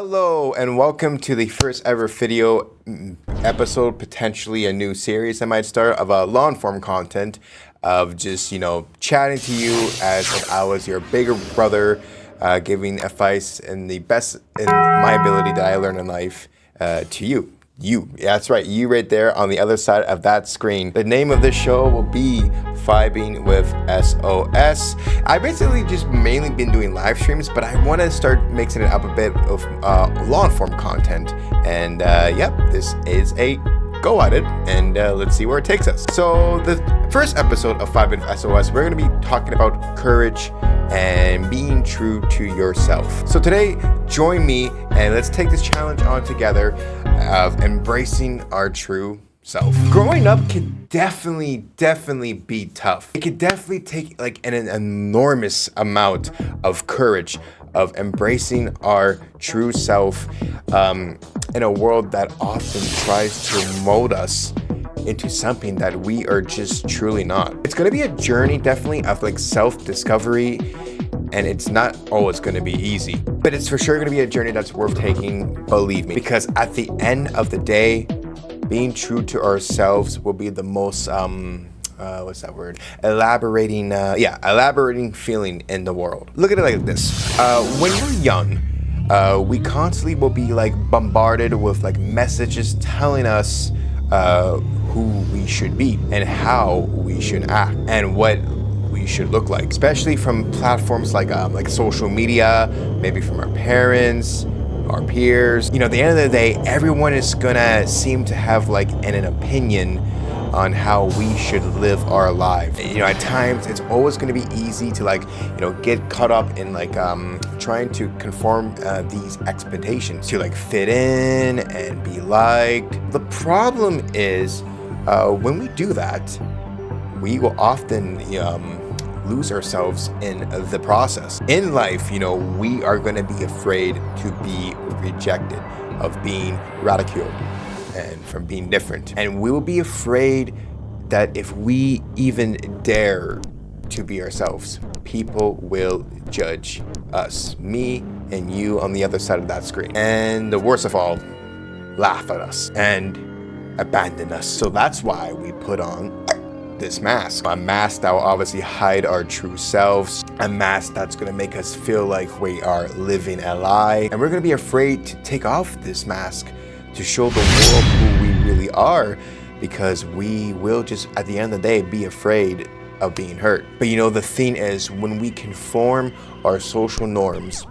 Hello and welcome to the first ever video episode, potentially a new series I might start of long form content of just, chatting to you as if I was your bigger brother, giving advice and the best in my ability that I learned in life to you. That's right, you right there on the other side of that screen. The name of this show will be Vibin with S.O.S. I basically just mainly been doing live streams, but I want to start mixing it up a bit of long form content. And this is a go at it, and let's see where it takes us. So the first episode of Vibin with S.O.S, we're going to be talking about courage and being true to yourself. So today, join me and let's take this challenge on together of embracing our true self. Growing up can definitely be tough. It can definitely take like an enormous amount of courage of embracing our true self in a world that often tries to mold us into something that we are just truly not. It's gonna be a journey definitely of like self-discovery, and it's not always gonna be easy, but it's for sure gonna be a journey that's worth taking, believe me, because at the end of the day, being true to ourselves will be the most, elaborating feeling in the world. Look at it like this. When we're young, we constantly will be like bombarded with like messages telling us who we should be and how we should act and what we should look like, especially from platforms like social media, maybe from our parents, our peers. At the end of the day, everyone is gonna seem to have like an opinion on how we should live our life. At times it's always going to be easy to get caught up in trying to conform these expectations to fit in and be liked. The problem is when we do that, we will often lose ourselves in the process. In life, we are going to be afraid to be rejected, of being ridiculed, and from being different. And we will be afraid that if we even dare to be ourselves, people will judge us, me and you on the other side of that screen. And the worst of all, laugh at us and abandon us. So that's why we put on this mask. A mask that will obviously hide our true selves. A mask that's gonna make us feel like we are living a lie. And we're gonna be afraid to take off this mask to show the world who we really are, because we will just, at the end of the day, be afraid of being hurt. But the thing is, when we conform our social norms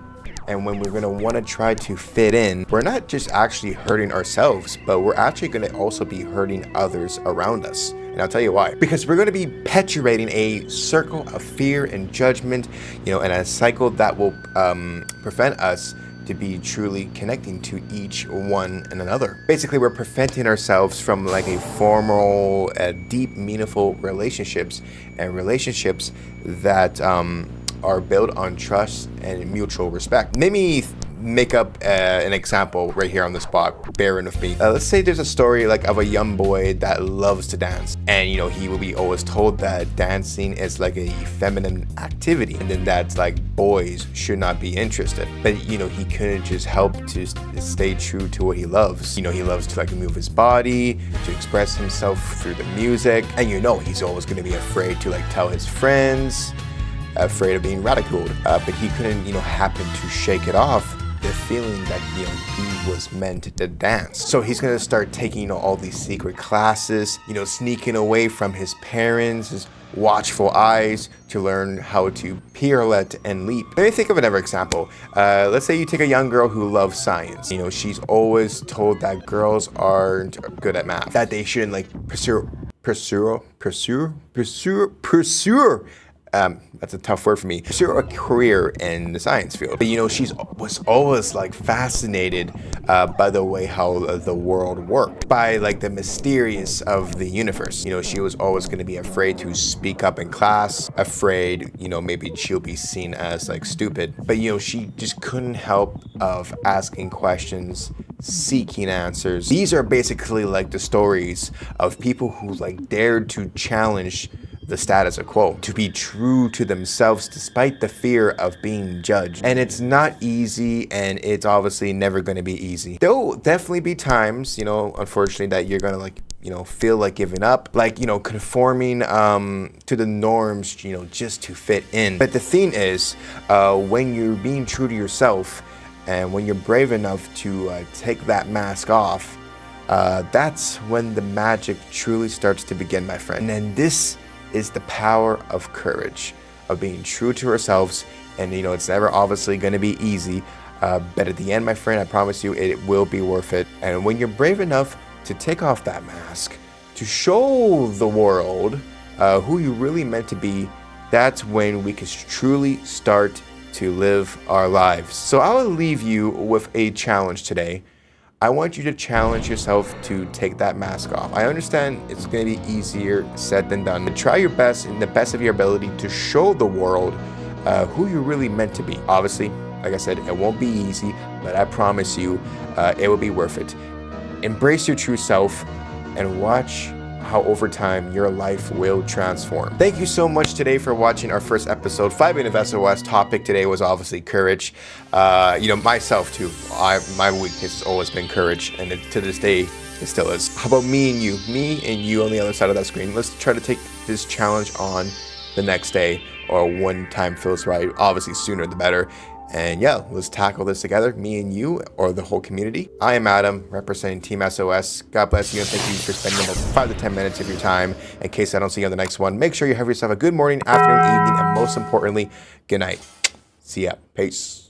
and when we're gonna wanna try to fit in, we're not just actually hurting ourselves, but we're actually gonna also be hurting others around us. And I'll tell you why. Because we're gonna be perpetuating a circle of fear and judgment, and a cycle that will prevent us to be truly connecting to each one and another. Basically, we're preventing ourselves from a formal, deep, meaningful relationships, and relationships that are built on trust and mutual respect. Let me make up an example right here on the spot, bearing with me. Let's say there's a story of a young boy that loves to dance, and he will be always told that dancing is a feminine activity, and then that's boys should not be interested. But he couldn't just help to stay true to what he loves. He loves to move his body, to express himself through the music, and he's always going to be afraid to tell his friends, afraid of being ridiculed, but he couldn't happen to shake it off, the feeling that he was meant to dance. So he's gonna start taking all these secret classes, sneaking away from his parents, his watchful eyes, to learn how to pirouette and leap. Let me think of another example. Let's say you take a young girl who loves science. She's always told that girls aren't good at math, that they shouldn't pursue that's a tough word for me, pursue a career in the science field. But she was always fascinated by the way how the world worked, by the mysterious of the universe. She was always going to be afraid to speak up in class, afraid maybe she'll be seen as stupid. But she just couldn't help of asking questions, seeking answers. These are basically the stories of people who dared to challenge the status quo, to be true to themselves despite the fear of being judged. And it's not easy, and it's obviously never going to be easy. There'll definitely be times, unfortunately, that you're going to feel like giving up, like, conforming to the norms, just to fit in. But the thing is, when you're being true to yourself and when you're brave enough to take that mask off, that's when the magic truly starts to begin, my friend. And then this is the power of courage, of being true to ourselves. And it's never obviously going to be easy, but at the end, my friend, I promise you it will be worth it. And when you're brave enough to take off that mask, to show the world who you really meant to be, that's when we can truly start to live our lives. So I will leave you with a challenge today. I want you to challenge yourself to take that mask off. I understand it's going to be easier said than done, but try your best, in the best of your ability, to show the world who you're really meant to be. Obviously, like I said, it won't be easy, but I promise you it will be worth it. Embrace your true self and watch how over time your life will transform. Thank you so much today for watching our first episode. Vibin of S.O.S. topic today was obviously courage. Myself too. My weakness has always been courage, and to this day, it still is. How about me and you? Me and you on the other side of that screen. Let's try to take this challenge on the next day, or when time feels right. Obviously, sooner the better. And yeah, let's tackle this together, me and you, or the whole community. I am Adam, representing Team S.O.S. God bless you, and thank you for spending about 5 to 10 minutes of your time. In case I don't see you on the next one, make sure you have yourself a good morning, afternoon, evening, and most importantly, good night. See ya. Peace.